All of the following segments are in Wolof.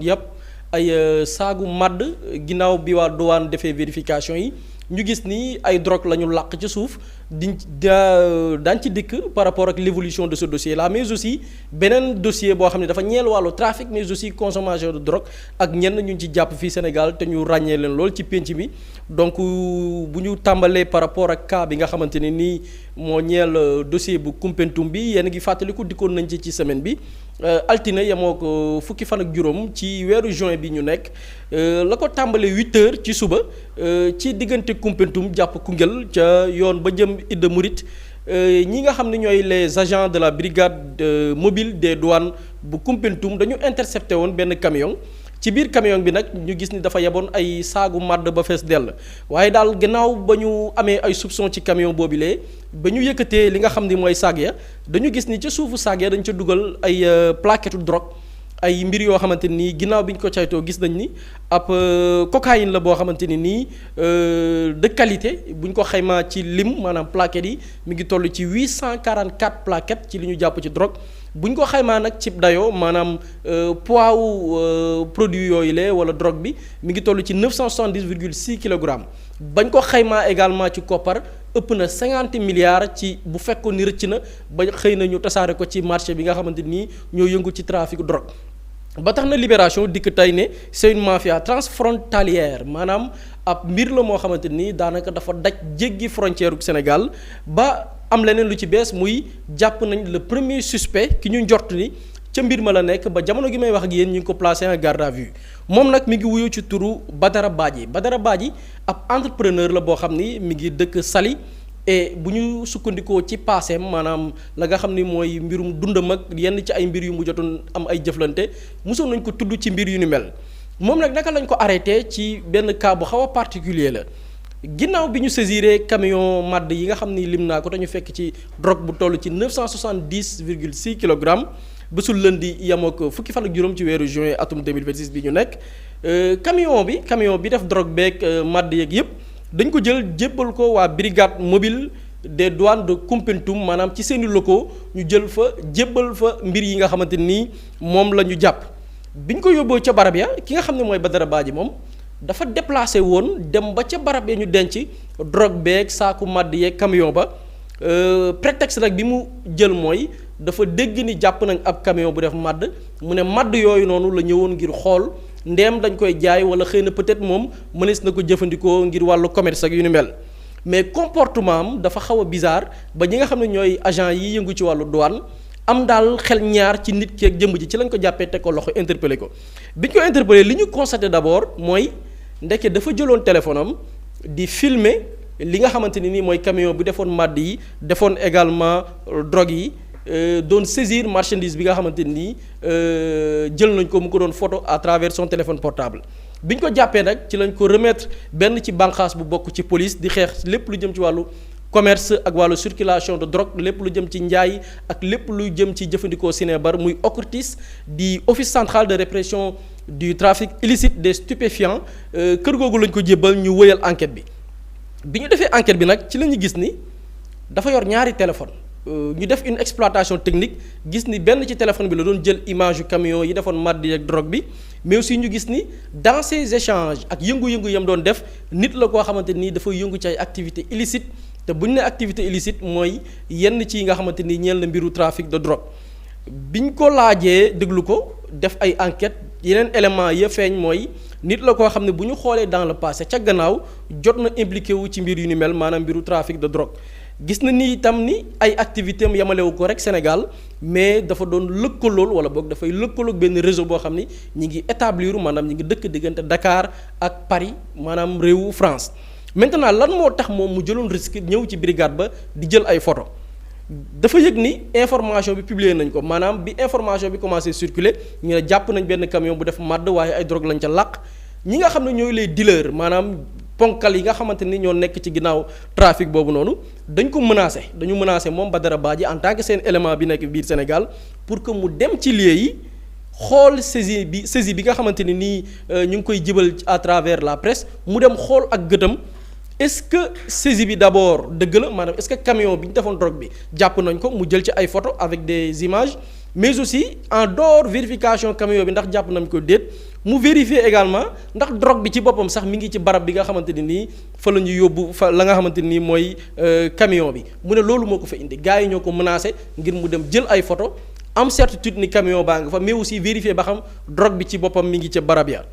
yëpp ay saagu màdd ginnaaw bi waa douane defee vérification yi ñu gis ni ay drogue la ñu làq ci suuf daañ ci dikk par rapport ak l'évolution de ce dossier là mais aussi beneen dossier boo xam ne dafa ñeel wàllu trafic mais aussi consommation de drogue ak ñenn ñu ci jàpp fii Sénégal te ñu ràññee leen lool ci pénc mi donc bu ñu tàmbalee par rapport ak cas bi nga xamante ne nii moo ñeel dossier bu Koumpentoum bi yéen a ngi fàttaliku dikkoon nañ ci semaine bi altine yemoo ko fukki fan ak juróom ci weeru juin bi ñu nekk la ko tàmbalee 8 heures ci suba ci diggante Koumpentoum jàpp Koungheul ca yoon ba jëm Idda Mouride ñi nga xam ne ñooy les agents de la brigade mobile des douanes bu Koumpentoum dañu intercepté woon benn camion ci biir camion bi nag ñu gis ni dafa yeboon ay saagu màdd ba fees dell waaye daal gannaaw ba ñu amee ay soupçon ci camion boobilee ba ñu yëkkatee li nga xam ni mooy saag ya dañu gis ni ca suufu saag ya dañ ca dugal ay plaquette drogue ay mbir yoo xamante nii ginnaaw bi ñu ko caytoo gis nañ ni ab cocaïne la boo xamante ni nii de qualité bu ñu ko xaymaa ci lim maanaam plaquettes yi mi ngi toll ci 844 plaquettes ci li ñu jàpp ci drogue bu ñu ko xaymaa nag ci dayoo maanaam poids wu produit yooyu la wala drogue bi mi ngi toll ci 970,6 kilogrammes bañ ko xaymaa également ci koppar ëpp na 50 milliards ci bu fekkoon ni rëcc na ba xëy na ñu tasaare ko ci marché bi nga xamante nii ñoo yëngu ci trafic drogue. ba tax na Libération dikk tey ne c'est une mafia transfrontalière maanaam ab mbir la moo xamante nii daanaka dafa daj jéggi frontière u Sénégal ba am leneen lu ci bees muy jàpp nañ le premier suspect ki ñu njort ni ca mbir ma la nekk ba jamono gi may wax ak yéen ñu ngi ko placé en garde à vue moom nag mi ngi wuyu ci turu Badara Badji ab entrepreneur la boo xam ni mi ngi dëkk Saly et bu ñu sukkandikoo ci paaseem maanaam la nga xam ni mooy mbirum dundam ak yenn ci ay mbir yu mu jotoon am ay jëflante mosoon nañ ko tudd ci mbir yu ni mel moom nag naka lañ ko arrêté ci benn cas bu xaw a particulier la ginnaaw bi ñu saisiré camion madd yi nga xam ni lim naa ko te ñu fekk ci drogue bu toll ci 970,6 kilogrammes bésul lundi yemoo ko fukki fan ak juróom ci weeru juin atum 2026 bi ñu nekk camion bi def drogue beeg madd yeeg yëpp dañ ko jël jébbal ko waa brigade mobile des douanes de Koumpentoum maanaam ci seeni locaux ñu jël fa jébbal fa mbir yi nga xamante nii moom la ñu jàpp bi ñu ko yóbboo ca barab ya ki nga xam ne mooy Badara Badji moom dafa déplacé woon dem ba ca barab ya ñu denc drogue beeg saaku madd yeeg camion ba prétexte nag bi mu jël mooy dafa dégg ni jàpp nañ ab camion bu def madd mu ne madd yooyu noonu la ñëwoon ngir xool ndeem dañ koy jaay wala xëy na peut-être moom mënees na ko jëfandikoo ngir wàllu commerce ak yu ni mel mais comportement am dafa xaw a bizarre ba ñi nga xam ne ñooy agent yi yëngu ci wàllu douane am daal xel ñaar ci nit ki ak jëmb ji ci lañ ko jàppee teg ko loxo interpellé ko bi ñu ko interpellé li ñu constaté d'abord mooy ndeke dafa jëloon téléphone am di filmer li nga xamante ni nii mooy camion bi defoon madd yi defoon également drogue yi doon saisir marchandise bi nga xamante nii jël nañ ko mu ko doon photo à travers son téléphone portable bi ñu ko jàppee nag ci lañ ko remettre benn ci bànqaas bu bokk ci police di xeex lépp lu jëm ci wàllu commerce ak wàllu circulation de drogue lépp lu jëm ci njaay ak lépp lu jëm ci jëfandikoo sinébar muy OCRTIS di office central de répression du trafic illicite des stupéfiants kër googu lañ ko jébbal ñu wëyal enquête bi ñu defee enquête bi nag ci la ñu gis ni dafa yor ñaari téléphone ñu def une exploitation technique gis ni benn ci téléphone bi la doon jël image yu camion yi defoon madd ak drogue bi mais aussi ñu gis ni dans ces échanges ak yëngu-yëngu yam doon def nit la koo xamante nii dafa yëngu ci ay activités illicites te bu ñu ne activité illicite mooy yenn ci yi nga xamante ni ñeel na mbiru trafic de drogue biñ ko laajee déglu ko def ay enquêtes yeneen éléments ya feeñ mooy nit la koo xam ne bu ñu xoolee dans le passé ca gannaaw jot na impliqué wu ci mbir yu ni mel maanaam mbiru trafic de drogue gis na ni itam ni ay activités am yamalewu ko rek Sénégal mais dafa doon lëkkalool wala boog dafay lëkkaloog benn réseau boo xam ni ñi ngi établir maanaam ñi ngi dëkk diggante Dakar ak Paris maanaam réewu France maintenant lan moo tax moom mu jëloon risque ñëw ci brigade ba di jël ay photo dafa yëg ni information bi publier nañ ko maanaam bi information bi commencé circuler ñu ne jàpp nañ benn camion bu def madd waaye ay drogue lañ ca làq ñi nga xam ne ñooy les dealers maanaam ponkal yi nga xamante ni ñoo nekk ci ginnaaw trafic boobu noonu dañ ko dañu menacé moom Badara Badji en tant que seen élément bi nekk biir Sénégal pour que mu dem ci lieu yi xool saisie bi nga xamante ni nii ñu ngi koy jibal à travers la presse mu dem xool ak gëtam est-ce que saisie bi d'abord dëgg la maanaam est-ce que camion bi ñu defoon drogue bi jàpp nañ ko mu jël ci ay photos avec des images mais aussi en dehors vérification camion bi ndax jàpp nañ ko déet mu vérifier également ndax drogue bi ci boppam sax mi ngi ci barab bi nga xamante ni nii fa la ñu yóbbu fa la nga xamante ni nii mooy camion bi mu ne loolu moo ko fa indi gars yi ñoo ko menacé ngir mu dem jël ay photo am certitude ni camion baa nga fa mais aussi vérifier ba xam drogue bi ci boppam mi ngi ca barab ya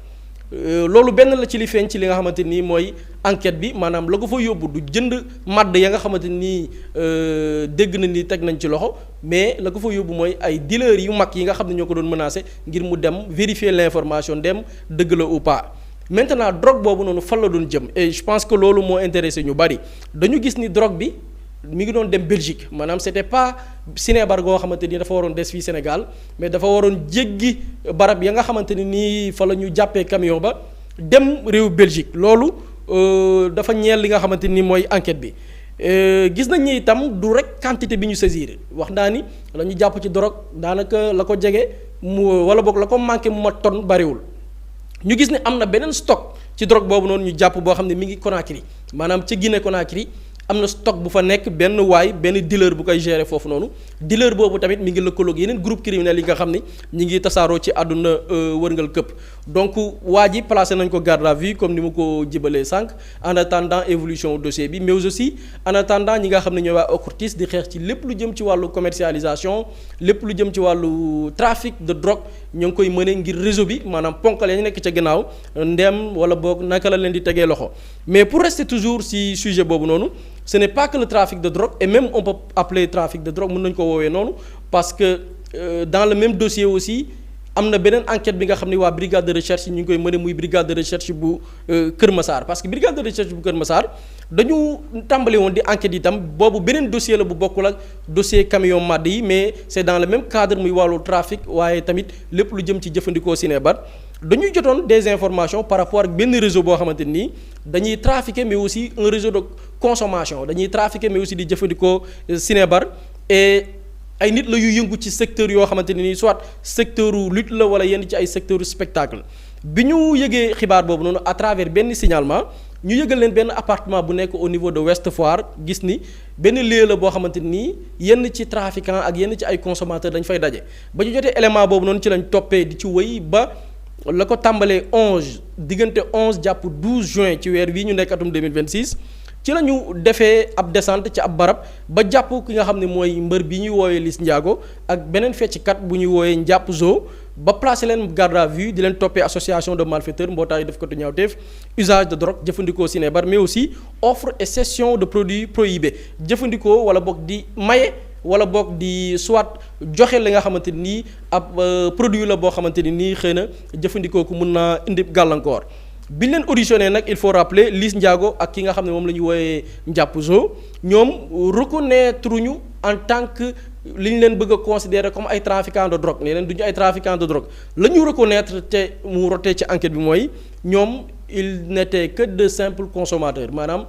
loolu benn la ci li feeñ ci li nga xamante nii mooy enquête bi maanaam la ko fa yóbbu du jënd madd ya nga xamante nii dégg na ni teg nañ ci loxo mais la ko fa yóbbu mooy ay dealers yu mag yi nga xam ne ñoo ko doon menacé ngir mu dem vérifier l'information dem dëgg la ou pas maintenant drogue boobu noonu fan la doon jëm et je pense que loolu moo intéressé ñu bari dañu gis ni drogue bi mi ngi doon dem Belgique maanaam c'était pas Sinébar goo xamante ni dafa waroon des fii Sénégal mais dafa waroon jéggi barab ya nga xamante ni nii fa la ñu jàppee camion ba dem réew Belgique loolu dafa ñeel li nga xamante ni mooy enquête bi gis nañ ni itam du rek quantité bi ñu saisir wax naa ni la ñu jàpp ci drogue daanaka la ko jege mu wala boog la ko manqué mu ma tonne bariwul ñu gis ne am na beneen stock ci drogue boobu noonu ñu jàpp boo xam ne mi ngi Conakry maanaam ca Guinée Conakry am na stock bu fa nekk benn dealer bu koy gérer foofu noonu dealer boobu tamit mi ngi lëkkaloog yeneen groupe criminel yi nga xam ni ñi ngi tasaaroo ci àdduna wërngal këpp donc waa ji placé nañ ko garde à vue comme ni ma ko jibalee sànq en attendant évolution dossier bi mais aussi en attendant ñi nga xam ne ñooy waa OCRTIS di xeex ci lépp lu jëm ci wàllu commercialisation lépp lu jëm ci wàllu trafic de drogue ñoo ngi koy mëne ngir réseau bi maanaam ponkal ya nekk ca gannaaw ndem wala boog naka la leen di tegee loxo mais pour rester toujours ci sujet boobu noonu ce n'est pas que le trafic de drogue et même on peut appeler trafic de drogue mën nañu ko woowee noonu parce que dans le même dossier aussi am na beneen enquête bi nga xam ne waa brigade de recherche ñu ngi koy mëne muy brigade de recherche bu Kër Massar parce que brigade de recherche bu Kër Massar dañu tàmbali woon di enquête itam boobu beneen dossier la bu bokkul ak dossier camion madd yi mais c'est dans le même cadre muy wàllu trafic waaye tamit lépp lu jëm ci jëfandikoo Sinébar dañuy jotoon des informations par rapport ak benn réseau boo xamante nii dañuy trafiquer mais aussi un réseau de consommation dañuy trafiquer mais aussi di jëfandikoo Sinébar et ay nit la yu yëngu ci secteur yoo xamante ne nii soit secteur lutte la wala yenn ci ay secteur spectacle bi ñu yëgee xibaar boobu noonu à travers benn signalement ñu yëgal leen benn appartement bu nekk au niveau de Ouest Foire gis ni benn lieu la boo xamante nii yenn ci trafiquant ak yenn ci ay consommateurs dañ fay daje ba ñu jotee élément boobu noonu ci lañ toppee di ci wëy ba la ko tàmbalee 11 diggante 11 jàpp 12 juin ci weer bii ñu nekk atum 2026 ci la ñu defee ab descente ci ab barab ba jàpp ki nga xam ne mooy mbër bi ñuy woowee Liss Ndiago ak beneen fecckat bu ñuy woowee Njàpp Zo ba placé leen garde à vue di leen toppee association de malfaiteurs mbootaay def ko tu ñaawteef usage de drogue jëfandikoo Sinébar mais aussi offre et cession de produits prohibés jëfandikoo wala boog di maye wala boog di soit joxe li nga xamante nii ab produit la boo xamante ni nii xëy na jëfandikoo ko mun naa indi gàllankoor bi ñu leen auditionné nag il faut rappeler Liss Ndiago ak ki nga xam ne moom la ñu wooyee Njàpp Zo ñoom reconnaître ñu en tant que li ñu leen bëgg a considérer comme ay trafiquants de drogue ne leen du ñu ay trafiquants de drogue la ñu reconnaître te mu rotee ci enquête bi mooy ñoom il n'était que de simples consommateurs maanaam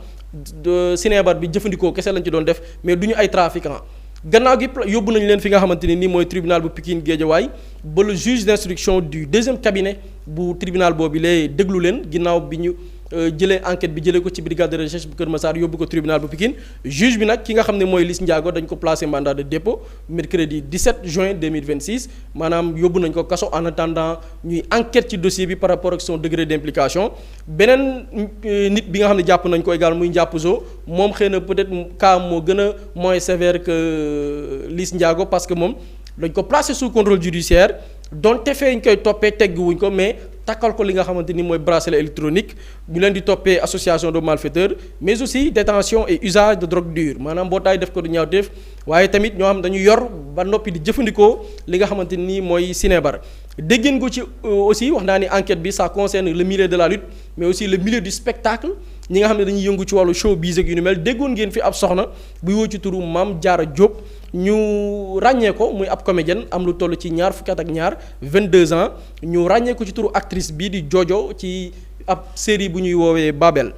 Sinébar bi jëfandikoo kese lañ ci doon def mais du ñu ay trafiquants gannaaw gi yóbbu nañu leen fi nga xamante ne nii mooy tribunal bu Pikine Guédiawaye ba le juge d'instruction du deuxième cabinet bu tribunal boobu lay déglu leen ginnaaw bi ñu jëlee enquête bi jëlee ko ci brigade de recherche bu Kër Massar yóbbu ko tribunal bu Pikine juge bi nag ki nga xam ne mooy Liss Ndiago dañ ko placé mandat de dépôt mercredi 17 juin 2026 maanaam yóbbu nañ ko kaso en attendant ñuy enquête ci dossier bi par rapport ak son degré d'implication beneen nit bi nga xam ne jàpp nañ ko également muy Njàpp Zo moom xëy na peut-être cas moo gën a moins sévère que Liss Ndiago parce que moom dañ ko placé sous contrôle judiciaire donte fee ñu koy toppee tegg wuñ ko mais takkal ko li nga xamante ni mooy bracelet électronique ñu leen di toppee association de malfaiteurs mais aussi détention et usage de drogue dure maanaam mbootaay def ko du ñaawteef waaye tamit ñoo xam dañu yor ba noppi di jëfandikoo li nga xamante ni mooy Sinébar déggeen ko ci aussi wax naa ni enquête bi ça concerne le milieu de la lutte mais aussi le milieu du spectacle ñi nga xam ne dañuy yëngu ci wàllu showbiz ak yu ni mel déggoon ngeen fi ab soxna buy woo ci turu Mame Diarra Diop ñu ràññee ko muy ab comédienne am lu toll ci ñaar fukki at ak ñaar 22 ans ñu ràññee ko ci turu actrice bii di Jojo ci ab série bu ñuy woowee Babel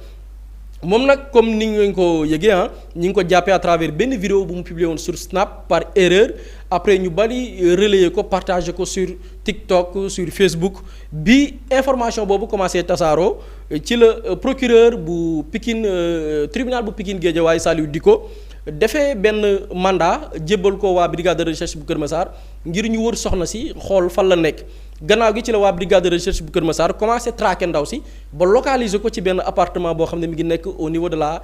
moom nag comme ni ngeen ko yëgee ñi ngi ko jàppee à travers benn vidéo bu mu publié woon sur Snap par erreur après ñu bari relayer ko partager ko sur TikTok sur Facebook bi information boobu commencé tasaaroo ci la procureur bu Pikine tribunal bu Pikine Guédiawaye Saliou Dicko defee benn mandat jébbal ko waa brigade de recherche bu Kër Massar ngir ñu wër soxna si xool fan la nekk gannaaw gi ci la waa brigade de recherche bu Kër Massar commencé traquer ndaw si ba localiser ko ci benn appartement boo xam ne mi ngi nekk au niveau de la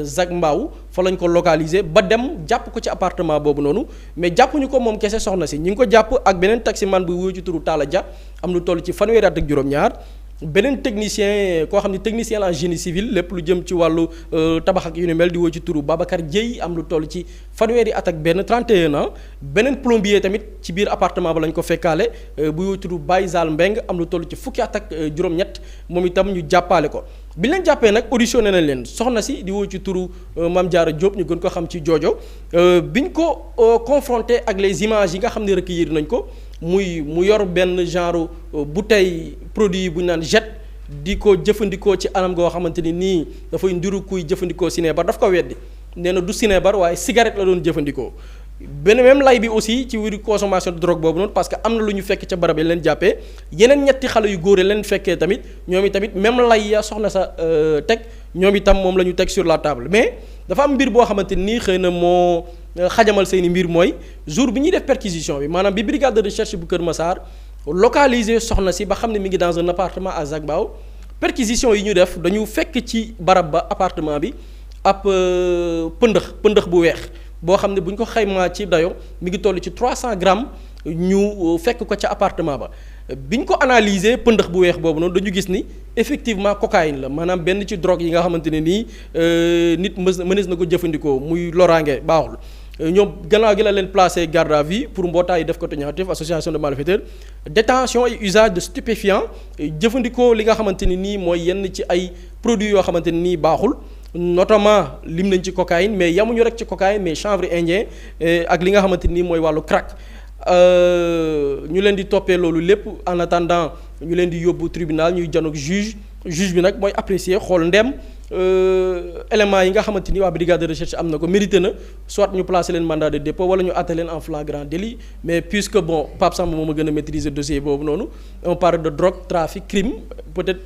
ZAC Mbao fa lañ ko localiser ba dem jàpp ko ci appartement boobu noonu mais jàppuñu ko moom kese soxna si ñi ngi ko jàpp ak beneen taximan bu wuyu ci turu Talla Dia am lu toll ci fanweeri at ak juróom-ñaar beneen technicien koo xam ne technicien la en génie civil lépp lu jëm ci wàllu tabax ak yu ni mel di woo ci turu Babacar Dieye am lu toll ci fanweeri at ak benn 31 ans beneen plombier tamit ci biir appartement ba lañ ko fekkaale bu woo ci turu Baye Zal Mbeng am lu toll ci fukki at ak juróom-ñett moom itam ñu jàppaale ko bi leen jàppee nag auditionné nañ leen soxna si di woo ci turu Mame Diarra Diop ñu gën ko xam ci joojo biñ ko confronté ak les images yi nga xam ne recueillir nañ ko mu yor benn genre bouteille produit bu ñu naan jet di ko jëfandikoo ci anam goo xamante ni nii dafay ndiru kuy jëfandikoo sinébar daf ko weddi nee na du sinébar waaye cigarette la doon jëfandikoo benn même lay bi aussi ci wàllu consommation de drogue boobu noonu parce que am na lu ñu fekk ca barab yi leen jàppee yeneen ñetti xale yu góor yi leen fekkee tamit ñoom itamit même lay ya soxna sa teg ñoom itam moom la ñu teg sur la table mais dafa am mbir boo xamante nii xëy na moo xajamal seeni mbir mooy jour bi ñuy def perquisition bi maanaam bi brigade de recherche bu Kër Massar localisé soxna si ba xam ne mi ngi dans un appartement à ZAC Mbao perquisition yi ñu def dañu fekk ci barab ba appartement bi ab pëndëx bu weex boo xam ne bu ñu ko xaymaa ci dayo mi ngi toll ci 300 grammes ñu fekk ko ca appartement ba bi ñu ko analyser pëndëx bu weex boobu noonu dañu gis ni effectivement cocaïne la maanaam benn ci drogue yi nga xamante ne nii nit mënees na ko jëfandikoo muy loraange baaxul ñoom gannaaw gi la leen placé garde à vue pour mbootaay def ko ñaawteef association de malfaiteurs détention et usage de stupéfiants jëfandikoo li nga xamante ni nii mooy yenn ci ay produits yoo xamante ni nii baaxul notamment lim nañ ci cocaïne mais yamuñu rek ci cocaïne mais chanvre indien ak li nga xamante ni mooy wàllu crack ñu leen di toppee loolu lépp en attendant ñu leen di yóbbu tribunal ñuy janoog juge bi nag mooy apprécier xool ndem éléments yi nga xamante ni waa brigade de recherche am na ko mérité na soit ñu placer leen mandat de dépôt wala ñu àtte leen en flagrant délit mais puisque bon Pape Samba moom a gën a maîtriser dossier boobu noonu on parle de drogue trafic crime peut-être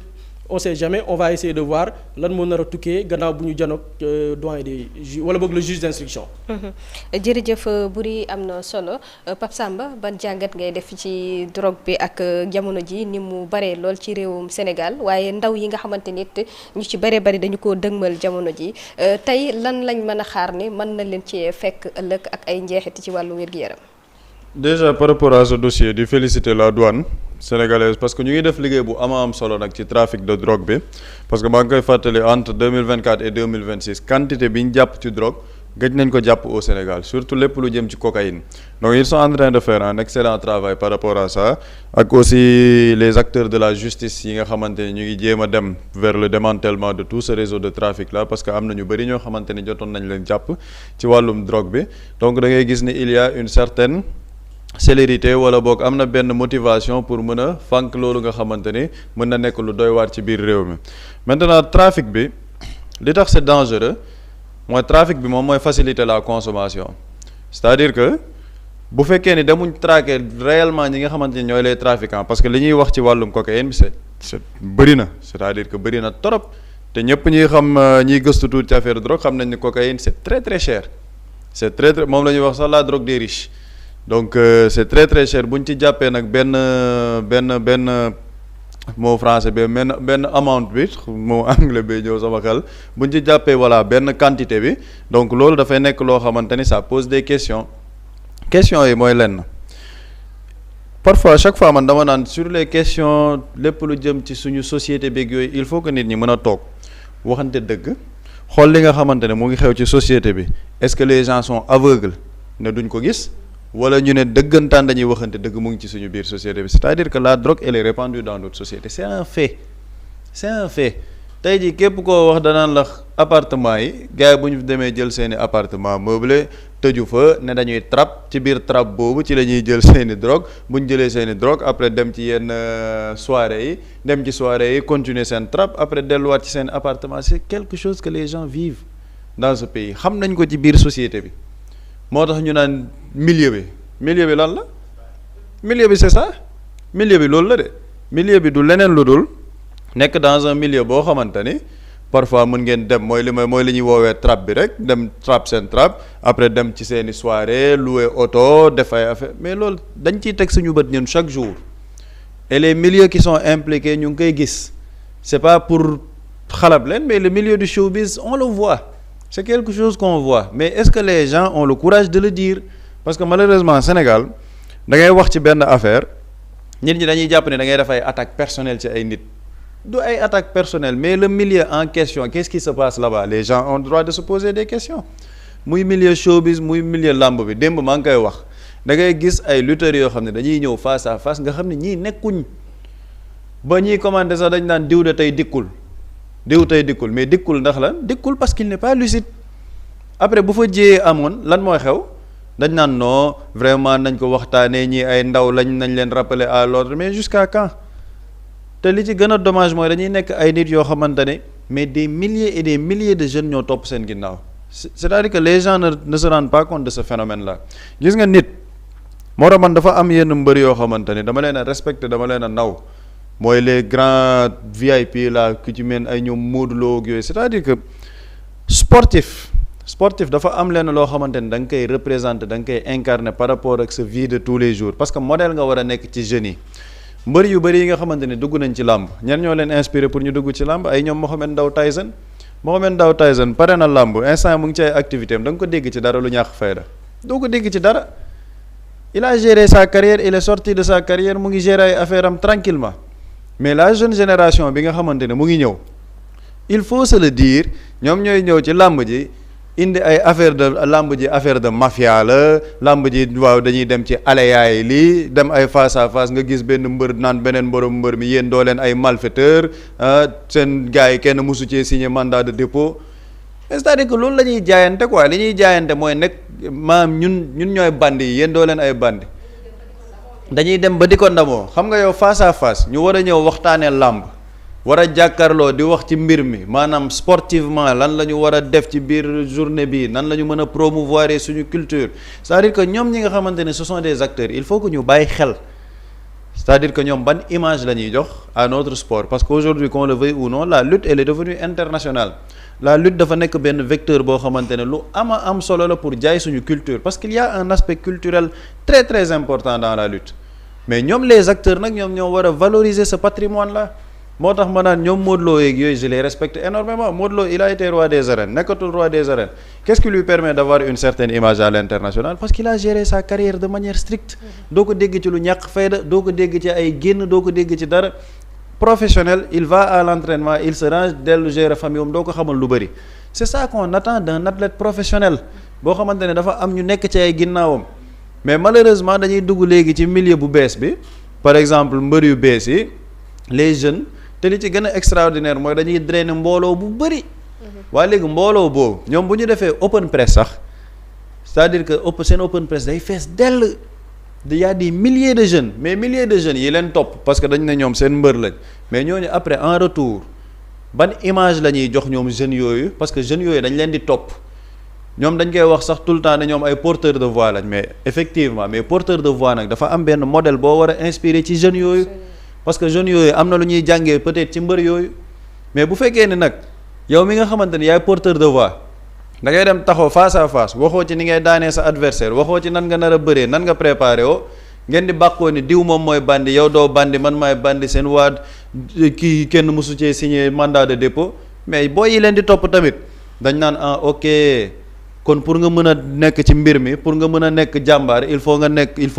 on sait jamais on va essayer de voir lan moo nar a tukkee gannaaw bu ñu janoog doyen des juges wala boog le juge d'instruction. jërëjëf Boury am na solo Pape Samba ban jàngat ngay def ci drogue bi ak jamono ji ni mu baree lool ci réewum Sénégal waaye ndaw yi nga xamante nit ñu ci bëree bëri dañu koo dëgmal jamono ji tey lan lañ mën a xaar ne mën na leen ci fekk ëllëg ak ay njeexit ci wàllu wér-gu-yaram. Déjà par rapport à ce dossier di féliciter la douane sénégalaise parce que ñu ngi def liggéey bu am solo nag ci trafic de drogue bi parce que maa ngi koy fàttali entre 2024 et 2026 quantité bi ñu jàpp ci drogue gëj nañ ko jàpp au Sénégal surtout lépp lu jëm ci cocaïne donc ils sont en train de faire un excellent travail par rapport à ça ak aussi les acteurs de la justice yi nga xamante ni ñu ngi jéem a dem vers le démantèlement de tout ce réseau de trafic là parce que am na ñu bëri ñoo xamante ni jotoon nañ leen jàpp ci wàllum drogue bi donc da ngay gis ni il y a une certaine célérité wala boog am na benn motivation pour mën a fànk loolu nga xamante ni mën na nekk lu doy waar ci biir réew mi maintenant trafic bi li tax c'est dangereux mooy trafic bi moom mooy faciliter la consommation c'est-à-dire que bu fekkee ni demuñ traquer réellement ñi nga xamante ni ñooy les trafiquants parce que li ñuy wax ci wàllum cocaïne bi c'est bëri na c'est-à-dire que bëri na trop te ñëpp ñuy xam ñiy gëstu tuuti ci affaire drogue xam nañ ni cocaïne c'est très très cher c'est très très moom la ñuy wax sax la drogue des riches donc c'est très très cher bu ñu ci jàppee nag benn mot français bi benn amount bi mot anglais bi ñëw sama xel bu ñu ci jàppee voilà benn quantité bi donc loolu dafay nekk loo xamante ni ça pose des questions yi mooy lenn parfois chaque fois man dama naan sur les questions lépp lu jëm ci suñu société beeg yooyu il faut que nit ñi mën a toog waxante dëgg xool li nga xamante ne mu ngi xew ci société bi est-ce que les gens sont aveugles ne duñ ko gis wala ñu ne dëggantaan dañuy waxante dëgg mu ngi ci suñu biir société bi c'est-à-dire que la drogue elle est répandue dans notre société c'est un fait tey jii képp koo wax danaan la appartement yi gars yi bu ñu demee jël seeni appartement meublé tëju fa ne dañuy trap ci biir trap boobu ci la ñuy jël seeni drogue bu ñu jëlee seeni drogue après dem ci yenn soirée yi continuer seen trap après delluwaat ci seen appartement c'est quelque chose que les gens vivent dans ce pays xam nañ ko ci biir société bi moo tax ñu naan milieu bi lan la milieu bi c'est ça milieu bi loolu la de milieu bi du leneen lu dul nekk dans un milieu boo xamante ni parfois mën ngeen dem mooy li ñuy woowee trap bi rek dem trap seen trap après dem ci seeni soirée louer auto def ay affaire mais loolu dañ ciy teg suñu bët ñun chaque jour et les milieux qui sont impliqués ñu ngi koy gis c'est pas pour xalab leen mais le milieu du showbiz on le voit c'est quelque chose qu'on voit mais est-ce que les gens ont le courage de le dire parce que malheureusement Sénégal da ngay wax ci benn affaire nit ñi dañuy jàpp ne da ngay def ay attaques personnelles ci ay nit du ay attaques personnelles mais le milieu en question qu'est-ce qui se passe là-bas les gens ont le droit de se poser des questions muy milieu showbiz muy milieu làmb bi démb maa ngi koy wax da ngay gis ay lutteurs yoo xam ne dañuy ñëw face à face nga xam ne ñii nekkuñ ba ñuy commandé sax dañ naan diw de tey dikkul mais dikkul ndax lan dikkul parce qu'il n'est pas lucide après bu fa jiyee amoon lan mooy xew dañ naan non vraiment nañ ko waxtaanee ñi ay ndaw nañ leen rappeler à l'ordre mais jusqu'à quand te li ci gën a dommage mooy dañuy nekk ay nit yoo xamante ne mais des milliers et des milliers de jeunes ñoo topp seen ginnaaw c'est-à-dire que les gens ne se rendent pas compte de ce phénomène là gis nga nit moo tax man dafa am yenn mbër yoo xamante ne dama leen a respecté dama leen a naw mooy les grands VIP là ku ci mel ay ñoom Modou Lo ak yooyu c'est-à-dire que sportif dafa am leen loo xamante ne da nga koy représenter da nga koy incarner par rapport ak sa vie de tous les jours parce que modèle nga war a nekk ci jeunes yi mbër yu bëri yi nga xamante ne dugg nañ ci làmb ñenn ñoo leen inspiré pour ñu dugg ci làmb ay ñoom Mohamed Ndao Tyson pare na làmb instant mu ngi ci ay activité am da nga ko dégg ci dara lu ñàkk fayda doo ko dégg ci dara il a géré sa carrière il est sorti de sa carrière mu ngi gérer ay affaire am tranquillement mais la jeune génération bi nga xamante ne mu ngi ñëw il faut se le dire ñoom ñooy ñëw ci làmb ji indi ay affaire de làmb ji affaire de mafia la làmb ji waaw dañuy dem ci aleyaay lii dem ay face à face nga gis benn mbër naan beneen mbër mi yéen doo leen ay malfaiteur seen gars yi kenn mosu cee signé mandat de dépôt c'est-à-dire que loolu la ñuy jaayante quoi li ñuy jaayante mooy nekk maanaam ñun ñooy bandi yi yéen doo leen ay bandi dañuy dem ba di ko ndamoo xam nga yow face à face ñu war a ñëw waxtaanee làmb war a jàkkaarloo di wax ci mbir mi maanaam sportivement lan la ñu war a def ci biir journée bi nan la ñu mën a promouvoir suñu culture c'est-à-dire que ñoom ñi nga xamante ne ce sont des acteurs il faut que ñu bàyyi xel c'est-à-dire que ñoom ban image la ñuy jox à notre sport parce que aujourd'hui qu'on le veuille ou non la lutte elle est devenue internationale la lutte dafa nekk benn vecteur boo xamante ne lu am solo la pour jaay suñu culture parce qu'il y a un aspect culturel très très important dans la lutte mais ñoom les acteurs nag ñoom ñoo war a valoriser ce patrimoine là moo tax ma naan ñoom Modou Lo yeeg yooyu je les respecte énormément Modou Lo il a été roi des arènes nekkatul roi des arènes qu'est-ce qui lui permet d'avoir une certaine image à l'international parce qu'il a géré sa carrière de manière stricte doo ko dégg ci lu ñàkk fayda doo ko dégg ci ay génn doo ko dégg ci dara professionnel il va à l'entraînement il se range dellu gérer famille am doo ko xamal lu bëri c'est ça qu'on attend d'un athlète professionnel boo xamante ne dafa am ñu nekk ci ay ginnaawam mais malheureusement dañuy dugg léegi ci milieu bu bees bi par exemple mbër yu bees yi les jeunes te li ci gën a extraordinaire mooy dañuy drainer mbooloo bu bëri waaye léegi mbooloo boobu ñoom bu ñu defee open press sax c'est-à-dire que seen open press day fees dell y a des milliers de jeunes mais milliers de jeunes yi leen topp parce que dañ ne ñoom seen mbër lañ mais ñooñu après en retour ban image la ñuy jox ñoom jeunes yooyu parce que jeunes yooyu dañ leen di topp ñoom dañ koy wax sax tout le temps ne ñoom ay porteurs de voix lañ mais effectivement mais porteur de voix nag dafa am benn modèle boo war a inspirer ci jeunes yooyu parce que jeunes yooyu am na lu ñuy jàngee peut-être ci mbër yooyu mais bu fekkee ne nag yow mi nga xamante ni yaay porteur de voix da ngay dem taxaw face à face waxoo ci ni ngay daanee sa adversaire waxoo ci nan nga nar a bëree nan nga préparé woo ngeen di bàkkoo ni diw moom mooy bandi yow doo bandi man maay bandi seen waat kii kenn mosu cee signé mandat de dépôt mais boo yi leen di topp tamit dañ naan ok kon pour nga mën a nekk ci mbir mi pour nga mën a nekk jàmbaar il faut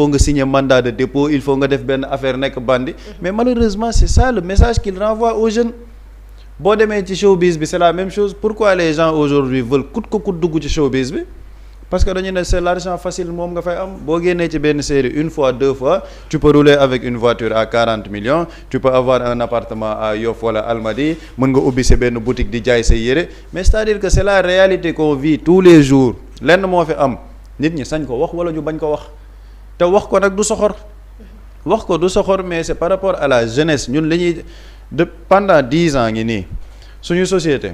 nga signer mandat de dépôt il faut nga def benn affaire nekk bandi mais malheureusement c'est ça le message qu'il renvoie aux jeunes boo demee ci showbiz bi c'est la même chose pourquoi les gens aujourd'hui veulent coûte que coûte dugg ci showbiz bi parce que dañu ne c'est l'argent facile moom nga fay am boo génnee ci benn série une fois deux fois tu peux rouler avec une voiture à 40 millions tu peux avoir un appartement à Yoff wala Almadies mën nga ubbi sa benn boutique di jaay say yére mais c'est-à-dire que c'est la réalité qu'on vit tous les jours lenn moo fi am nit ñi sañ ko wax wala ñu bañ ko wax te wax ko nag du soxor wax ko du soxor mais c'est par rapport à la jeunesse ñun li ñuy pendant 10 ans ngi nii suñu société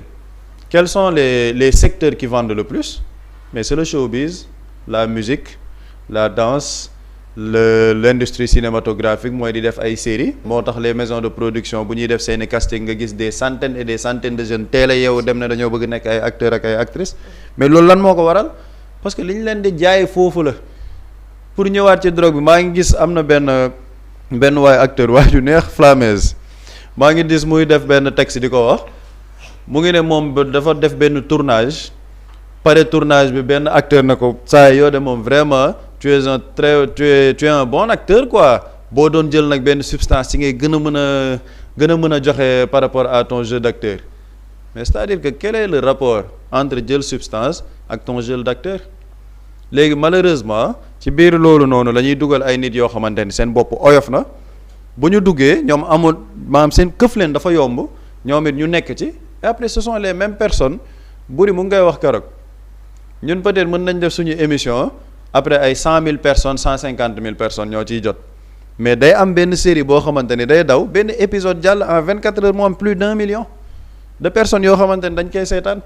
quels sont les secteurs qui vendent le plus mais c'est le showbiz la musique la danse l'industrie cinématographique mooy di def ay séries moo tax les maisons de production bu ñuy def seeni casting nga gis des centaines et des centaines de jeunes teel a yeewu dem ne dañoo bëgg nekk ay acteurs ak ay actrices mais loolu lan moo ko waral parce que li ñu leen di jaay foofu la pour ñëwaat ci drogue bi maa ngi gis am na benn benn waay acteur waay ju neex Flames maa ngi gis muy def benn texte di ko wax mu ngi ne moom dafa def benn tournage pare tournage bi benn acteur na ko saa yoo de moom vraiment tu es un bon acteur quoi boo doon jël nag benn substance ci ngay gën a mën a joxe par rapport à ton jeu d'acteur mais c'est-à-dire que quel est le rapport entre jël substance ak ton jeu d'acteur léegi malheureusement ci biir loolu noonu la ñuy dugal ay nit yoo xamante ni seen bopp oyof na bu ñu duggee ñoom amul maanaam seen këf leen dafa yomb ñoom it ñu nekk ci et après ce sont les mêmes personnes buri mu ngay wax keroog ñun peut-être mën nañ def suñu émission après ay 100 000 personnes 150 000 personnes ñoo ciy jot mais day am benn série boo xamante ni day daw benn épisode jàll en 24 heures mu am plus d'1 million de personnes yoo xamante ni dañ koy seetaan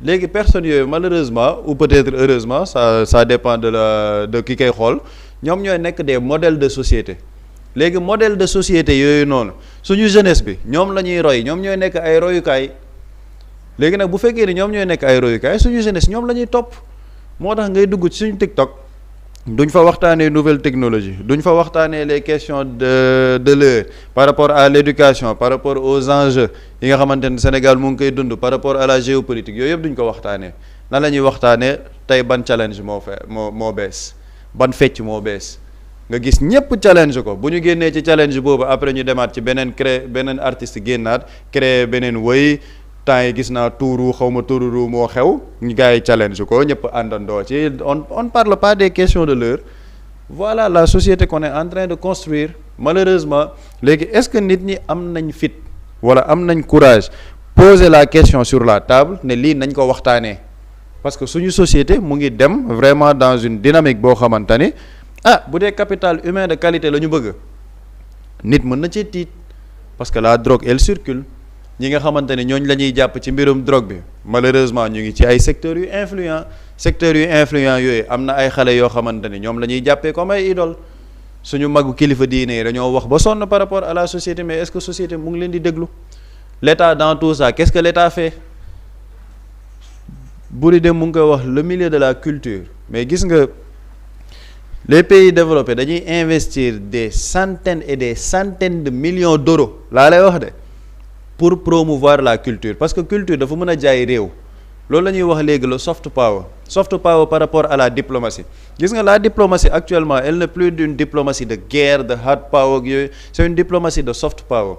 léegi personnes yooyu malheureusement ou peut-être heureusement ça dépend de ki koy xool ñoom ñooy nekk des modèles de société léegi modèle de société yooyu noonu suñu jeunesse bi ñoom la ñuy roy ñoom ñooy nekk ay royukaay léegi nag bu fekkee ni ñoom ñooy nekk ay royukaay suñu jeunesse ñoom la ñuy topp moo tax ngay dugg ci suñu TikTok duñ fa waxtaanee nouvelle technologie duñ fa waxtaanee les questions de l'heure par rapport à l'éducation par rapport aux enjeux yi nga xamante ne Sénégal mu ngi koy dund par rapport à la géopolitique yooyu yëpp duñ ko waxtaanee nan la ñuy waxtaanee tey ban challenge moo bees ban fecc moo bees nga gis ñëpp challenge ko bu ñu génnee ci challenge boobu après ñu demaat ci beneen artiste génnaat créer beneen woy temps yi gis naa tuuru xawma tuururu moo xew ñu gars yi challenge ko ñëpp àndandoo ci on parle pas des questions de l'heure voilà la société qu'on est en train de construire malheureusement léegi est-ce que nit ñi am nañ fit wala am nañ courage poser la question sur la table ne lii nañ ko waxtaanee parce que suñu société mu ngi dem vraiment dans une dynamique boo xamante ni bu dee capital humain de qualité la ñu bëgg nit mën na ci tiit parce que la drogue elle circule ñi nga xamante ne ñooñ la ñuy jàpp ci mbirum drogue bi malheureusement ñu ngi ci ay secteurs yu influent yooyu am na ay xale yoo xamante ne ñoom la ñuy jàppee comme ay idole suñu magu kilifa diine yi dañoo wax ba sonn par rapport à la société mais est-ce que société mu ngi leen di déglu l'État dans tout ça qu'est-ce que l'État fait buri dem mu ngi koy wax le milieu de la culture mais gis nga les pays développés dañuy investir des centaines et des centaines de millions d'euros laa lay wax de pour promouvoir la culture parce que culture dafa mën a jaay réew loolu la ñuy wax léegi le soft power par rapport à la diplomatie gis nga la diplomatie actuellement elle n'est plus d'une diplomatie de guerre de hard power yooyu c'est une diplomatie de soft power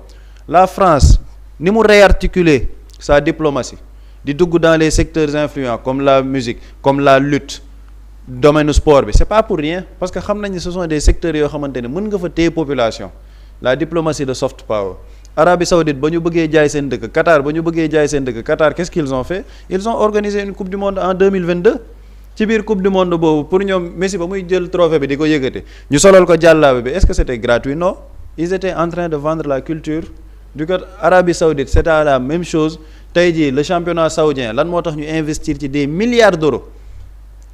la France ni mu réarticuler sa diplomatie di dugg dans les secteurs influents comme la musique comme la lutte domaine sport bi c'est pas pour rien parce que xam nañ ne ce sont des secteurs yoo xamante ne mën nga fa téye population la diplomatie de soft power Arabie Saoudite ba ñu bëggee jaay seen dëkk Qatar ba ñu bëggee jaay seen dëkk Qatar qu'est-ce qu'ils ont fait ils ont organisé une coupe du monde en 2022 ci biir coupe du monde boobu pour ñoom Messi ba muy jël trophée bi di ko yëkkati ñu solal ko jàllaabe bi est-ce que c'était gratuit non ils étaient en train de vendre la culture du côté Arabie Saoudite c'était la même chose tey jii le championnat saoudien lan moo tax ñu investir ci des milliards d'euros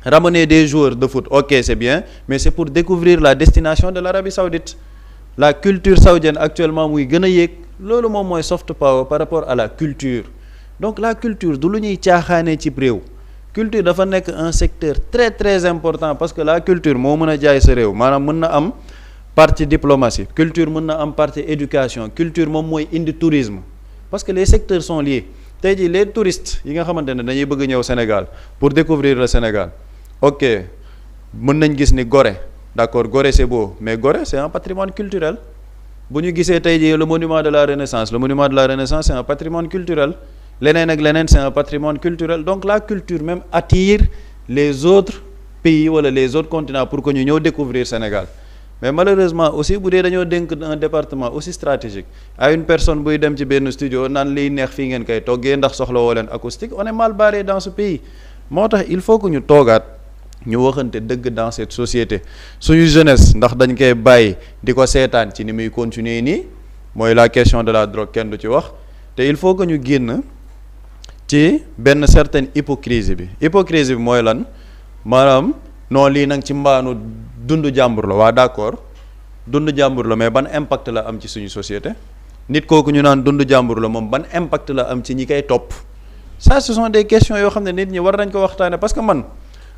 ramener des joueurs de foot ok c'est bien mais c'est pour découvrir la destination de l'Arabie Saoudite la culture saoudienne actuellement muy gën a yéeg loolu moom mooy soft power par rapport à la culture donc la culture du lu ñuy caaxaanee ci réew culture dafa nekk un secteur très très important parce que la culture moo mën a jaay sa réew maanaam mën na am partie diplomatie culture mën na am partie éducation culture moom mooy indi tourisme parce que les secteurs sont liés tey jii les touristes yi nga xamante ne dañuy bëgg ñëw Sénégal pour découvrir le Sénégal ok mën nañ gis ni Gorée d'accord Gorée c'est beau mais Gorée c'est un patrimoine culturel bu ñu gisee tey jii le monument de la Renaissance c'est un patrimoine culturel leneen ak leneen c'est un patrimoine culturel donc la culture même attire les autres pays wala les autres continents pour que ñu ñëw découvrir Sénégal mais malheureusement aussi bu dee dañoo dénk un département aussi stratégique à une personne buy dem ci benn studio naan liy neex fii ngeen koy toggee ndax soxla woo leen acoustique on est mal barré dans ce pays moo tax il faut que ñu toogaat ñu waxante dëgg dans cette société suñu jeunesse ndax dañ koy bàyyi di ko seetaan ci ni muy continuer nii mooy la question de la drogue kenn du ci wax te il faut que ñu génn ci benn certaine hypocrisie bi mooy lan maanaam non lii nag ci mbaanu dundu jàmbur la waa d'accord dundu jàmbur la mais ban impact la am ci suñu société nit kooku ñu naan dundu jàmbur la moom ban impact la am ci ñi koy topp ça ce sont des questions yoo xam ne nit ñi war nañ ko waxtaane parce que man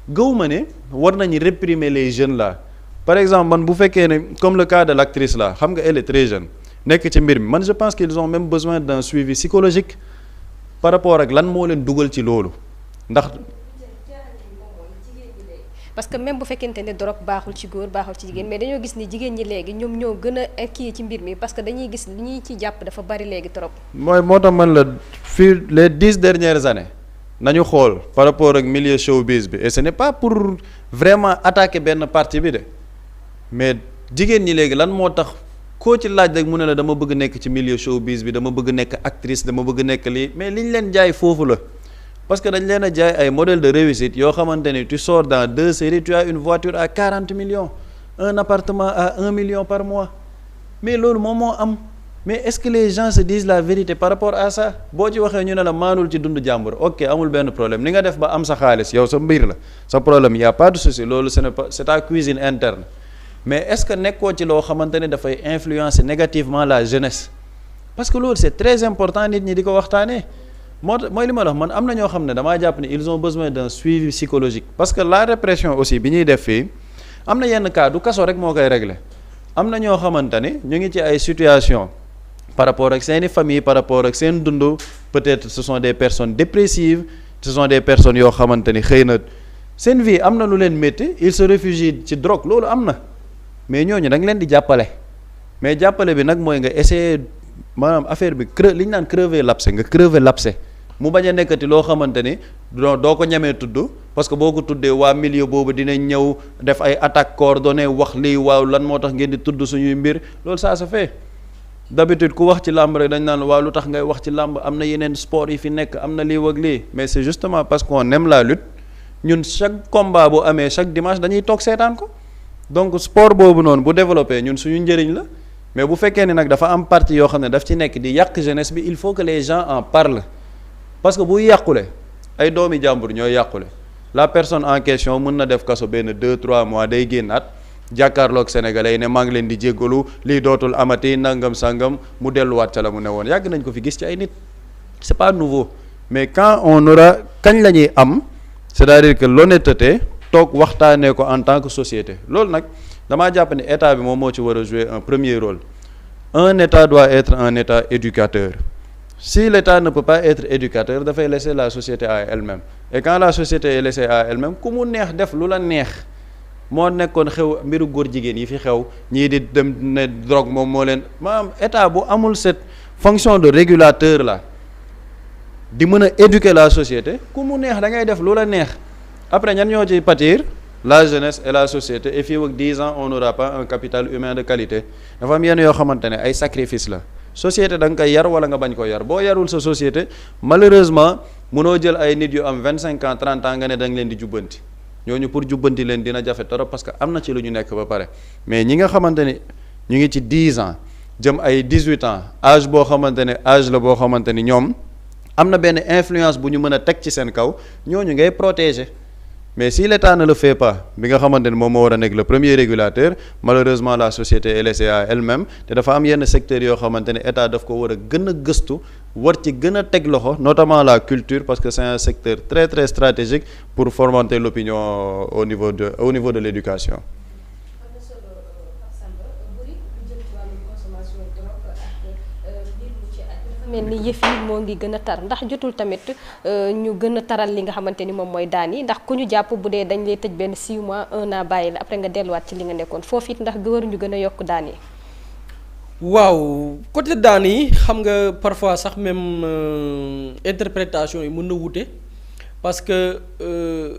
gëw ma ne war nañu réprimer les jeunes là par exemple man bu fekkee ne comme le cas de l'actrice là xam nga elle est très jeune nekk ci mbir mi man je pense qu'ils ont même besoin d'un suivi psychologique par rapport ak lan moo leen dugal ci loolu ndax. parce que même bu fekkente ne drogue baaxul ci góor baaxul ci jigéen mais dañoo gis ni jigéen ñi léegi ñoom ñoo gën a kii ci mbir mi parce que dañuy gis li ñuy ci jàpp dafa bari léegi trop. moo tax man la fii les 10 dernières années nañu xool par rapport ak milieu showbiz bi et ce n'est pas pour vraiment attaquer benn partie bi de mais jigéen ñi léegi lan moo tax koo ci laaj rek mu ne la dama bëgg nekk ci milieu showbiz bi dama bëgg nekk actrice dama bëgg nekk lii mais liñ leen jaay foofu la. parce que dañ leen a jaay ay modèle de réussite yoo xamante ni tu sors dans 2 séries tu as une voiture à 40 millions un appartement à 1 million par mois mais loolu moom moo am mais est-ce que les gens se disent la vérité par rapport à ça boo ci waxee ñu ne la maanul ci dund jàmbur ok amul benn problème ni nga def ba am sa xaalis yow sa mbir la sa problème y a pas de souci loolu ce n'est pas c'est ta cuisine interne mais est-ce que nekkoo ci loo xamante ne dafay influencer négativement la jeunesse parce que loolu c'est très important nit ñi di ko waxtaanee. mooy li ma la wax man am na ñoo xam ne damaa jàpp ne ils ont besoin d'un suivi psychologique parce que la répression aussi bi ñuy def fii am na yenn cas du kaso rek moo koy régler am na ñoo xamante ne ñu ngi ci ay situation par rapport ak seeni famille par rapport ak seen dund peut-être ce sont des personnes dépressives ce sont des personnes yoo xamante ni xëy na seen vie am na lu leen métti ils se réfugient ci drogue loolu am na mais ñooñu da nga leen di jàppale mais jàppale bi nag mooy nga essayer maanaam affaire bi li ñu naan crever l'abcès nga crever l'abcès mu bañ a nekkati loo xamante ni doo ko ñemee tudd parce que boo ko tuddee waa milieu boobu dinañ ñëw def ay attaques coordonnées wax lii waaw lan moo tax ngeen di tudd suñuy mbir loolu ça se fait d'habitude ku wax ci làmb rek dañ naan waaw lu tax ngay wax ci làmb am na yeneen sport yi fi nekk am na lii wak lii mais c'est justement parce qu'on aime la lutte ñun chaque combat bu amee chaque dimanche dañuy toog seetaan ko donc sport boobu noonu bu développé ñun suñu njëriñ la mais bu fekkee ni nag dafa am partie yoo xam ne daf ci nekk di yàq jeunesse bi il faut que les gens en parlent parce que buy yàqule ay doomi jàmbur ñooy yàqule la personne en question mën na def kaso benn 2-3 mois day génnaat jàkkaarloog sénégalais yi ne maa ngi leen di jéggalu lii dootul amati nangam sangam mu delluwaat ca la mu ne woon yàgg nañ ko fi gis ci ay nit c'est pas nouveau mais quand on aura kañ la ñuy am c'est-à-dire que l'honnêteté toog waxtaanee ko en tant que société loolu nag damaa jàpp ne état bi moom moo ci war a jouer un premier rôle un état doit être un état éducateur si l'état ne peut pas être éducateur dafay laisser la société à elle-même et quand la société est laissée à elle-même ku mu neex def lu la neex moo nekkoon xew mbiru góor jigéen yi fi xew ñii di dem ne drogue moom moo leen maanaam état bu amul cette fonction de régulateur là di mën a éduquer la société ku mu neex da ngay def lu la neex après ñan ñoo ci pâtir la jeunesse et la société et fii ak 10 ans on n'aura pas un capital humain de qualité dafa am yenn yoo xamante ne ay sacrifice la société da nga koy yar wala nga bañ ko yar boo yarul sa société malheureusement mënoo jël ay nit yu am 25 ans 30 ans nga ne da nga leen di jubbanti ñooñu pour jubbanti leen dina jafe trop parce que am na ci lu ñu nekk ba pare mais ñi nga xamante ni ñu ngi ci 10 ans jëm ay 18 ans âge boo xamante ne âge la boo xamante ni ñoom am na benn influence bu ñu mën a teg ci seen kaw ñooñu ngay protéger mais si l'État ne le fait pas bi nga xamante ne moom moo war a nekk le premier régulateur malheureusement la société est laissée à elle-même te dafa am yenn secteurs yoo xamante ne État daf ko war a gën a gëstu war ci gën a teg loxo notamment la culture parce que c'est un secteur très très stratégique pour fomenter l'opinion au niveau de l'éducation. mel ni yëf yi moo ngi gën a tar ndax jotul tamit ñu gën a taral li nga xamante ni moom mooy daan yi ndax ku ñu jàpp bu dee dañ lay tëj benn 6 mois 1 an bàyyi la après nga delluwaat ci li nga nekkoon foofu it ndax waruñu gën a yokk daan yi. waaw côté daan yi xam nga parfois sax même interprétation yi mën na wute parce que